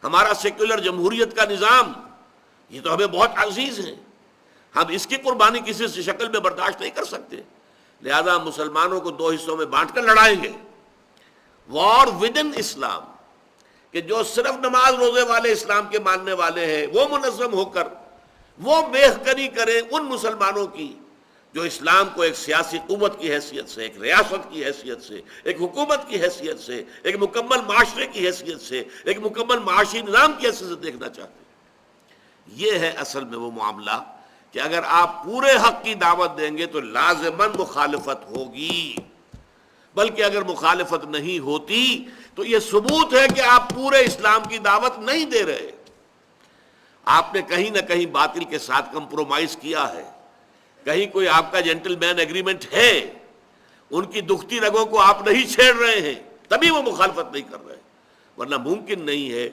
ہمارا سیکولر جمہوریت کا نظام، یہ تو ہمیں بہت عزیز ہے، ہم اس کی قربانی کسی سے شکل میں برداشت نہیں کر سکتے، لہذا ہم مسلمانوں کو دو حصوں میں بانٹ کر لڑائیں گے۔ وار ود ان اسلام، کہ جو صرف نماز روزے والے اسلام کے ماننے والے ہیں وہ منظم ہو کر وہ بےحکری کریں ان مسلمانوں کی جو اسلام کو ایک سیاسی قوت کی حیثیت سے، ایک ریاست کی حیثیت سے، ایک حکومت کی حیثیت سے، ایک مکمل معاشرے کی حیثیت سے، ایک مکمل معاشی نظام کی حیثیت سے دیکھنا چاہتے ہیں۔ یہ ہے اصل میں وہ معاملہ کہ اگر آپ پورے حق کی دعوت دیں گے تو لازماً مخالفت ہوگی، بلکہ اگر مخالفت نہیں ہوتی تو یہ ثبوت ہے کہ آپ پورے اسلام کی دعوت نہیں دے رہے، آپ نے کہیں نہ کہیں باطل کے ساتھ کمپرومائز کیا ہے، کہیں کوئی آپ کا جینٹل مین ایگریمنٹ ہے، ان کی دکھتی رگوں کو آپ نہیں چھیڑ رہے ہیں، تبھی وہ مخالفت نہیں کر رہے، ورنہ ممکن نہیں ہے